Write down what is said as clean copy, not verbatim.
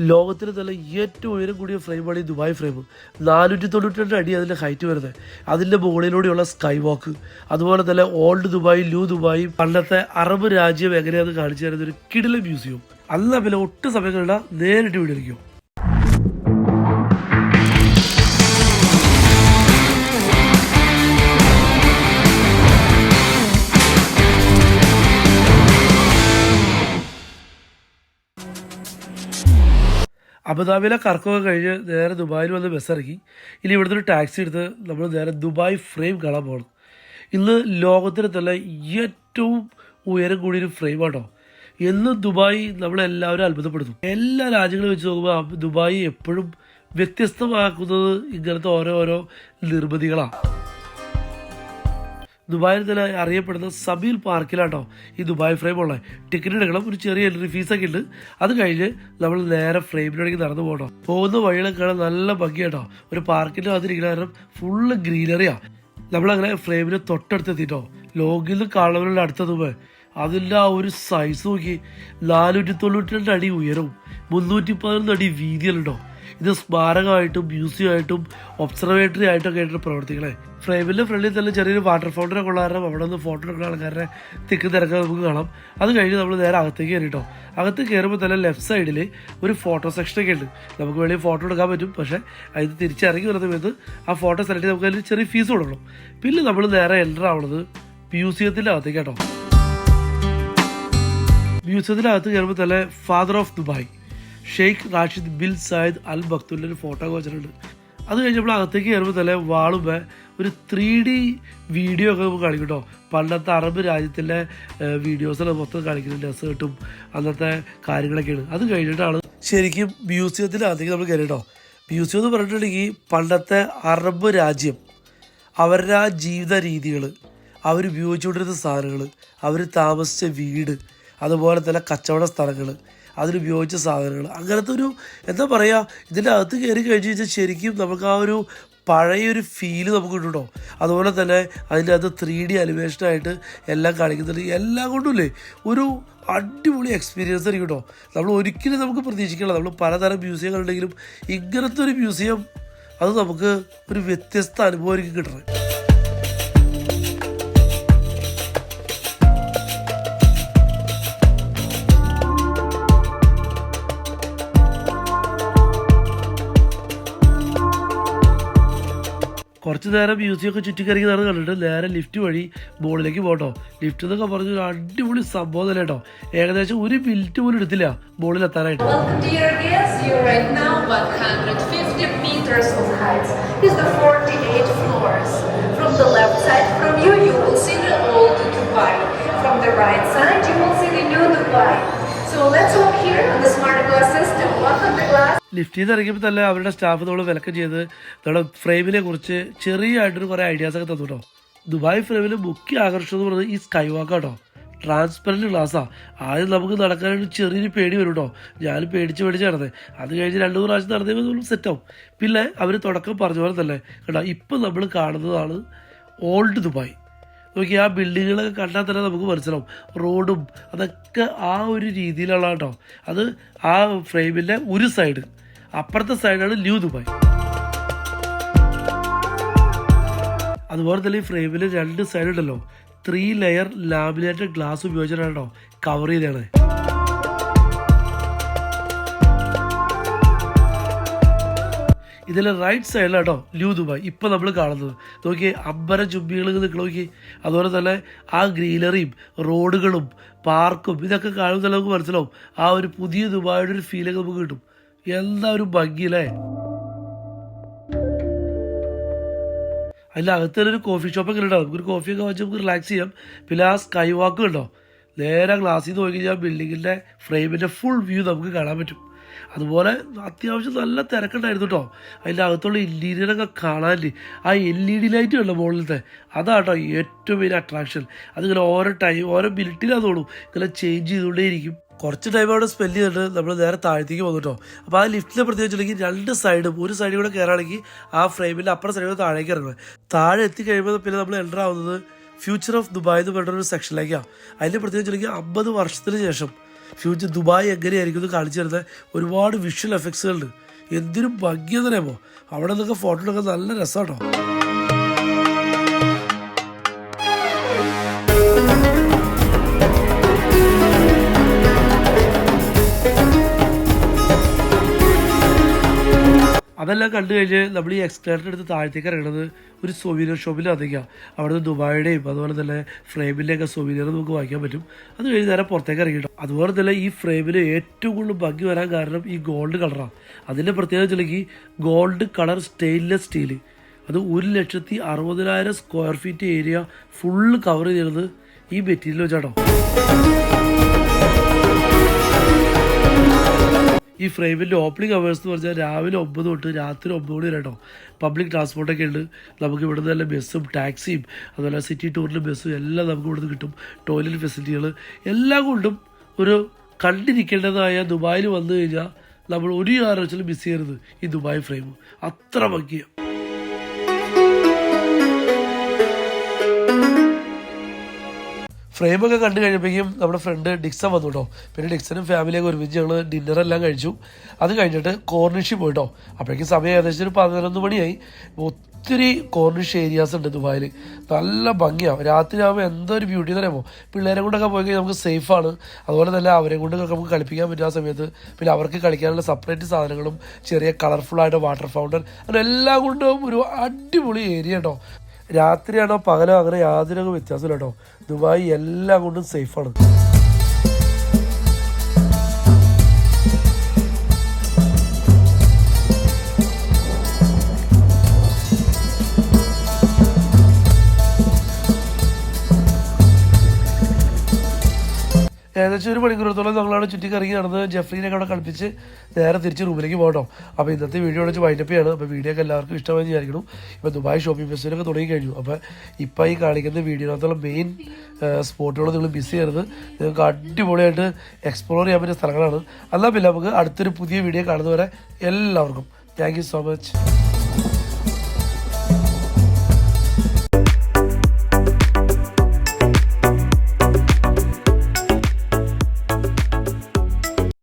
ലോകത്തിലെ തന്നെ ഏറ്റവും ഉയരം കൂടിയ ഫ്രെയിമാണ് ഈ ദുബായ് ഫ്രെയിം. 492 അടി അതിൻ്റെ ഹൈറ്റ് വരുന്നത്. അതിൻ്റെ മുകളിലൂടെയുള്ള സ്കൈ വാക്ക്, അതുപോലെ തന്നെ ഓൾഡ് ദുബായ്, ന്യൂ ദുബായ്, പണ്ടത്തെ അറബ് രാജ്യം എങ്ങനെയാണെന്ന് കാണിച്ചു തരുന്ന ഒരു കിടിലൻ മ്യൂസിയം. അല്ല പിന്നെ ഒട്ടും സമയങ്ങളില്ല, നേരിട്ട് വീഡിയോയിലേക്കും. അബുദാബിയിലെ കറക്കമൊക്കെ കഴിഞ്ഞ് നേരെ ദുബായിൽ വന്ന് ബസ്സിറങ്ങി. ഇനി ഇവിടുത്തെ ഒരു ടാക്സി എടുത്ത് നമ്മൾ നേരെ ദുബായ് ഫ്രെയിം കാണാൻ പോകണം. ഇന്ന് ലോകത്തിന് തന്നെ ഏറ്റവും ഉയരം കൂടിയൊരു ഫ്രെയിം ആട്ടോ. എന്നും ദുബായ് നമ്മളെല്ലാവരും അത്ഭുതപ്പെടുത്തും. എല്ലാ രാജ്യങ്ങളും വെച്ച് നോക്കുമ്പോൾ ദുബായ് എപ്പോഴും വ്യത്യസ്തമാക്കുന്നത് ഇങ്ങനത്തെ ഓരോ നിർമ്മിതികളാണ്. ദുബായിൽ തന്നെ അറിയപ്പെടുന്ന സബീൽ പാർക്കിലാട്ടോ ഈ ദുബായ് ഫ്രെയിം ഉള്ളത്. ടിക്കറ്റ് എടുക്കണം, ഒരു ചെറിയ എൻട്രി ഫീസൊക്കെ ഉണ്ട്. അത് കഴിഞ്ഞ് നമ്മൾ നേരെ ഫ്രെയിമിലേക്ക് നടന്നു പോകണം. പോകുന്ന വഴികളൊക്കെ കാണാൻ നല്ല ഭംഗിയാട്ടോ. ഒരു പാർക്കിൻ്റെ അതിരിക്കുന്ന കാരണം ഫുള്ള് ഗ്രീനറിയാണ്. നമ്മളങ്ങനെ ഫ്രെയിമിന് തൊട്ടടുത്തെത്തിട്ടോ. ലോകിൽ നിന്ന് കാണുന്നവരുടെ അടുത്തെത്തുമ്പോൾ അതിൻ്റെ ആ ഒരു സൈസ് നോക്കി. 492 അടി ഉയരവും 311 അടി വീതിയല്ലോ. ഇത് സ്മാരകമായിട്ടും മ്യൂസിയമായിട്ടും ഒബ്സർവേറ്ററി ആയിട്ടൊക്കെ ആയിട്ട് പ്രവർത്തിക്കണേ. ഫ്രെയിമിൻ്റെ ഫ്രണ്ടിൽ തന്നെ ചെറിയൊരു വാട്ടർ ഫൗണ്ടനൊക്കെ ഉള്ള കാരണം അവിടെ നിന്ന് ഫോട്ടോ എടുക്കുന്ന ആൾക്കാരുടെ തിക്ക് തിരക്കാൻ നമുക്ക് കാണാം. അത് കഴിഞ്ഞ് നമ്മൾ നേരെ അകത്തേക്ക് കയറിട്ടോ. അകത്ത് കയറുമ്പോൾ തന്നെ ലെഫ്റ്റ് സൈഡിൽ ഒരു ഫോട്ടോ സെക്ഷനൊക്കെ ഉണ്ട്. നമുക്ക് വേണമെങ്കിൽ ഫോട്ടോ എടുക്കാൻ പറ്റും. പക്ഷേ അത് തിരിച്ചിറങ്ങി വരുന്ന സമയത്ത് ആ ഫോട്ടോ സെലക്ട് നമുക്ക് അതിൽ ചെറിയ ഫീസ് കൊടുക്കണം. പിന്നെ നമ്മൾ നേരെ എൻ്റർ ആവുന്നത് മ്യൂസിയത്തിൻ്റെ അകത്തേക്ക് കേട്ടോ. മ്യൂസിയത്തിനകത്ത് കയറുമ്പോൾ തന്നെ father of Dubai Sheikh Rashid bin Saeed Al മക്തൂമിൻ്റെ ഒരു ഫോട്ടോ വെച്ചിട്ടുണ്ട്. അത് കഴിഞ്ഞപ്പോൾ അകത്തേക്ക് കയറുമ്പോൾ തന്നെ വാളുമ്പോൾ ഒരു 3D വീഡിയോ ഒക്കെ നമുക്ക് കാണിക്കും കേട്ടോ. പണ്ടത്തെ അറബ് രാജ്യത്തിലെ വീഡിയോസെല്ലാം മൊത്തം കാണിക്കുന്നത് ഡെസേർട്ടും അന്നത്തെ കാര്യങ്ങളൊക്കെയാണ്. അത് കഴിഞ്ഞിട്ടാണ് ശരിക്കും മ്യൂസിയത്തിനകത്തേക്ക് നമ്മൾ കയറി കേട്ടോ. മ്യൂസിയം എന്ന് പറഞ്ഞിട്ടുണ്ടെങ്കിൽ പണ്ടത്തെ അറബ് രാജ്യം, അവരുടെ ആ ജീവിത രീതികൾ, അവർ ഉപയോഗിച്ചുകൊണ്ടിരുന്ന സാധനങ്ങൾ, അവർ താമസിച്ച വീട്, അതുപോലെ തന്നെ കച്ചവട സ്ഥലങ്ങൾ, അതിലുപയോഗിച്ച സാധനങ്ങൾ, അങ്ങനത്തെ ഒരു എന്താ പറയുക, ഇതിൻ്റെ അകത്ത് കയറി കഴിഞ്ഞ് കഴിഞ്ഞാൽ ശരിക്കും നമുക്ക് ആ ഒരു പഴയൊരു ഫീല് നമുക്ക് കിട്ടും കേട്ടോ. അതുപോലെ തന്നെ അതിൻ്റെ അകത്ത് 3D അനിമേഷനായിട്ട് എല്ലാം കാണിക്കുന്നുണ്ട്. എല്ലാം കൊണ്ടുമില്ലേ ഒരു അടിപൊളി എക്സ്പീരിയൻസ് ആയിരിക്കും കേട്ടോ. നമ്മൾ ഒരിക്കലും നമുക്ക് പ്രതീക്ഷിക്കണം. നമ്മൾ പലതരം മ്യൂസിയങ്ങളുണ്ടെങ്കിലും ഇങ്ങനത്തെ ഒരു മ്യൂസിയം അത് നമുക്ക് ഒരു വ്യത്യസ്ത അനുഭവമായിരിക്കും കിട്ടുന്നത്. കുറച്ച് നേരം മ്യൂസിയമൊക്കെ ചുറ്റിക്കറങ്ങി നടന്ന് കണ്ടിട്ട് നേരെ ലിഫ്റ്റ് വഴി മുകളിലേക്ക് പോകട്ടോ. ലിഫ്റ്റ് എന്നൊക്കെ പറഞ്ഞൊരു അടിപൊളി സംഭവം തന്നെ കേട്ടോ. ഏകദേശം 1 മിനിറ്റ് പോലും എടുത്തില്ല മുകളിൽ എത്താനായിട്ട്. ലിഫ്റ്റിൽ നിന്ന് ഇറങ്ങിയപ്പോൾ തന്നെ അവരുടെ സ്റ്റാഫ് നമ്മൾ വെൽക്കം ചെയ്ത് നമ്മുടെ ഫ്രെയിമിനെ കുറിച്ച് ചെറിയതായിട്ടൊരു കുറേ ഐഡിയാസൊക്കെ തന്നു കേട്ടോ. ദുബായ് ഫ്രെയിമിലെ മുഖ്യ ആകർഷണം എന്ന് പറയുന്നത് ഈ സ്കൈ വാക്ക് കേട്ടോ. ട്രാൻസ്പെറൻറ്റ് ഗ്ലാസ്സാണ്. ആദ്യം നമുക്ക് നടക്കാനായിട്ട് ചെറിയൊരു പേടി വരും കേട്ടോ. ഞാൻ പേടിച്ച് നടന്നത്. അത് കഴിഞ്ഞ് 2-3 പ്രാവശ്യം നടന്നപ്പോൾ നമ്മൾ സെറ്റാവും. പിന്നെ അവർ തുടക്കം പറഞ്ഞ പോലെ തന്നെ കേട്ടോ, ഇപ്പം നമ്മൾ കാണുന്നതാണ് ഓൾഡ് ദുബായ്. നോക്കി ആ ബിൽഡിങ്ങുകളൊക്കെ കണ്ടാൽ തന്നെ നമുക്ക് മനസ്സിലാവും. റോഡും അതൊക്കെ ആ ഒരു രീതിയിലുള്ള കേട്ടോ. അത് ആ ഫ്രെയിമിൻ്റെ ഒരു സൈഡ്, അപ്പുറത്തെ സൈഡാണ് ന്യൂ ദുബായ്. അതുപോലെ തന്നെ ഈ ഫ്രെയിമിൽ 2 സൈഡ് ഉണ്ടല്ലോ, 3 ലെയർ ലാമിനേറ്റഡ് ഗ്ലാസ് ഉപയോഗിച്ചിട്ടാണ് കേട്ടോ കവർ ചെയ്തതാണ്. ഇതിലെ റൈറ്റ് സൈഡിലാട്ടോ ന്യൂ ദുബായ് ഇപ്പം നമ്മൾ കാണുന്നത്. നോക്കിയേ അമ്പര ചുംബികൾ നിൽക്കണം നോക്കി. അതുപോലെ തന്നെ ആ ഗ്രീനറിയും റോഡുകളും പാർക്കും ഇതൊക്കെ കാണുമ്പോൾ തന്നെ നമുക്ക് മനസ്സിലാവും ആ ഒരു പുതിയ ദുബായിയുടെ ഒരു ഫീലൊക്കെ നമുക്ക് കിട്ടും. എന്താ ഒരു ഭംഗിയല്ലേ. അതിൻ്റെ അകത്ത് തന്നെ ഒരു കോഫി ഷോപ്പൊക്കെ ഉണ്ടാവും. നമുക്കൊരു കോഫിയൊക്കെ വെച്ച് നമുക്ക് റിലാക്സ് ചെയ്യാം. പിന്നെ ആ സ്കൈ വാക്ക് ഉണ്ടോ, നേരെ ഗ്ലാസ്സിൽ നിന്ന് നോക്കി കഴിഞ്ഞാൽ ബിൽഡിങ്ങിൻ്റെ ഫ്രെയിമിൻ്റെ ഫുൾ വ്യൂ നമുക്ക് കാണാൻ പറ്റും. അതുപോലെ അത്യാവശ്യം നല്ല തിരക്കുണ്ടായിരുന്നു കേട്ടോ. അതിൻ്റെ അകത്തുള്ള ഇൻറ്റീരിയറൊക്കെ കാണാനില്ലേ. ആ LED ലൈറ്റ് ഉള്ള മുകളിലത്തെ അതാട്ടോ ഏറ്റവും വലിയ അട്രാക്ഷൻ. അതിങ്ങനെ ഓരോ മിനിറ്റിലാണ് തോന്നും ഇങ്ങനെ ചേഞ്ച് ചെയ്തുകൊണ്ടേയിരിക്കും. കുറച്ച് ടൈം അവിടെ സ്പെൻഡ് ചെയ്തിട്ട് നമ്മൾ നേരെ താഴത്തേക്ക് വന്നു കേട്ടോ. അപ്പോൾ ആ ലിഫ്റ്റിനെ പ്രത്യേകിച്ചിട്ടുണ്ടെങ്കിൽ 2 സൈഡും, ഒരു സൈഡിൽ കൂടെ കയറുകയാണെങ്കിൽ ആ ഫ്രെയിമിൻ്റെ അപ്പുറം സൈഡിൽ കൂടെ താഴേക്ക് ഇറങ്ങുന്നത്. താഴെ എത്തിക്കഴിയുമ്പോൾ പിന്നെ നമ്മൾ എൻ്റർ ആവുന്നത് ഫ്യൂച്ചർ ഓഫ് ദുബായ് എന്ന് പറഞ്ഞൊരു സെക്ഷനിലേക്കാണ്. അതിൻ്റെ പ്രത്യേകിച്ചിട്ടുണ്ടെങ്കിൽ 50 വർഷത്തിന് ശേഷം ഫ്യൂച്ചർ ദുബായ് എങ്ങനെയായിരിക്കും എന്ന് കാണിച്ചു തരുന്ന ഒരുപാട് വിഷ്വൽ എഫക്ട്സുകളുണ്ട്. എന്തിനും ഭംഗിയെന്ന് അറിയാമോ. അവിടെ നിന്നൊക്കെ ഫോട്ടോ എടുക്കാൻ നല്ല രസമാട്ടോ. അതെല്ലാം കണ്ടു കഴിഞ്ഞ് നമ്മൾ ഈ എക്സ്കലേറ്റർ എടുത്ത് താഴത്തേക്ക് ഇറങ്ങുന്നത് ഒരു സൊവീനിയർ ഷോപ്പിലധികം. അവിടുന്ന് ദുബായിയുടെയും അതുപോലെ തന്നെ ഫ്രെയിമിൻ്റെയൊക്കെ സൊവീനിയർ നമുക്ക് വാങ്ങിക്കാൻ പറ്റും. അത് കഴിഞ്ഞ് നേരെ പുറത്തേക്ക് ഇറങ്ങിയിട്ടു. അതുപോലെ തന്നെ ഈ ഫ്രെയിമിൽ ഏറ്റവും കൂടുതൽ ഭംഗി വരാൻ കാരണം ഈ ഗോൾഡ് കളറാണ്. അതിൻ്റെ പ്രത്യേകത വെച്ചിട്ടുണ്ടെങ്കിൽ ഗോൾഡ് കളർ സ്റ്റെയിൻലെസ് സ്റ്റീല്. അത് 1,60,000 square feet area full cover ചെയ്യുന്നത് ഈ മെറ്റീരിയൽ വെച്ചാട്ടോ. ഈ ഫ്രെയിമിൻ്റെ ഓപ്പണിംഗ് അവേഴ്സ് എന്ന് പറഞ്ഞാൽ രാവിലെ 9 തൊട്ട് രാത്രി 9 മണി വരെ കേട്ടോ. പബ്ലിക് ട്രാൻസ്പോർട്ടൊക്കെ ഉണ്ട്. നമുക്ക് ഇവിടുന്ന് തന്നെ ബസ്സും ടാക്സിയും അതുപോലെ സിറ്റി ടൂറിൻ്റെ ബസ്സും എല്ലാം നമുക്ക് ഇവിടുന്ന് കിട്ടും. ടോയ്ലറ്റ് ഫെസിലിറ്റികൾ എല്ലാം കൊണ്ടും ഒരു കണ്ടിരിക്കേണ്ടതായ ദുബായിൽ വന്നു കഴിഞ്ഞാൽ നമ്മൾ ഒരു കാരണവശാലും മിസ് ചെയ്യരുത് ഈ ദുബായ് ഫ്രെയിം. അത്ര ഭംഗിയാണ്. ഫ്രെയിമൊക്കെ കണ്ടു കഴിഞ്ഞപ്പോഴേക്കും നമ്മുടെ ഫ്രണ്ട് ഡിക്സൺ വന്നു കേട്ടോ. പിന്നെ ഡിക്സനും ഫാമിലിയൊക്കെ ഒരുമിച്ച് ഞങ്ങൾ ഡിന്നറെല്ലാം കഴിച്ചു. അത് കഴിഞ്ഞിട്ട് കോർണിഷിൽ പോയിട്ടോ. അപ്പോഴേക്കും സമയം ഏകദേശം ഒരു 11 മണിയായി. ഒത്തിരി കോർണിഷ് ഏരിയാസ് ഉണ്ട് ദുബായിൽ. നല്ല ഭംഗിയാണ്. രാത്രി ആകുമ്പോൾ എന്തൊരു ബ്യൂട്ടി എന്ന് പറയുമ്പോൾ പിള്ളേരെ കൊണ്ടൊക്കെ പോയി കഴിഞ്ഞാൽ നമുക്ക് സേഫാണ്. അതുപോലെ തന്നെ അവരെ കൊണ്ടൊക്കെ നമുക്ക് കളിപ്പിക്കാൻ പറ്റുന്ന സമയത്ത് പിന്നെ അവർക്ക് കളിക്കാനുള്ള സെപ്പറേറ്റ് സാധനങ്ങളും ചെറിയ കളർഫുള്ളായിട്ട് വാട്ടർ ഫൗണ്ടൻ അങ്ങനെ എല്ലാം കൊണ്ടും ഒരു അടിപൊളി ഏരിയ കേട്ടോ. രാത്രിയാണോ പകലോ അങ്ങനെ യാതൊരു വ്യത്യാസമില്ല കേട്ടോ. ദുബായ് എല്ലാം കൊണ്ടും സേഫാണ്. ഏകദേശം 1 മണിക്കൂറത്തോളം ഞങ്ങളവിടെ ചുറ്റിക്കറങ്ങി നടന്ന് ജെഫ്രീനൊക്കെ അവിടെ കളിപ്പിച്ച് നേരെ തിരിച്ച് റൂമിലേക്ക് പോകട്ടോ. അപ്പോൾ ഇന്നത്തെ വീഡിയോ വെച്ച് വൈൻഡപ്പ് ചെയ്യാണ്. അപ്പോൾ വീഡിയോ ഒക്കെ എല്ലാവർക്കും ഇഷ്ടമായി വിചാരിക്കണം. ഇപ്പോൾ ദുബായ് ഷോപ്പിംഗ് ഫെസ്റ്റിവലൊക്കെ തുടങ്ങി കഴിഞ്ഞു. അപ്പോൾ ഇപ്പോൾ ഈ കാണിക്കുന്ന വീഡിയോനകത്തുള്ള മെയിൻ സ്പോട്ടുകൾ നിങ്ങൾ മിസ് ചെയ്യരുത്. നിങ്ങൾക്ക് അടിപൊളിയായിട്ട് എക്സ്പ്ലോർ ചെയ്യാൻ പറ്റിയ സ്ഥലങ്ങളാണ്. എന്നാൽ പിന്നെ നമുക്ക് അടുത്തൊരു പുതിയ വീഡിയോ കാണുന്നവരെ എല്ലാവർക്കും താങ്ക് യു സോ മച്ച്.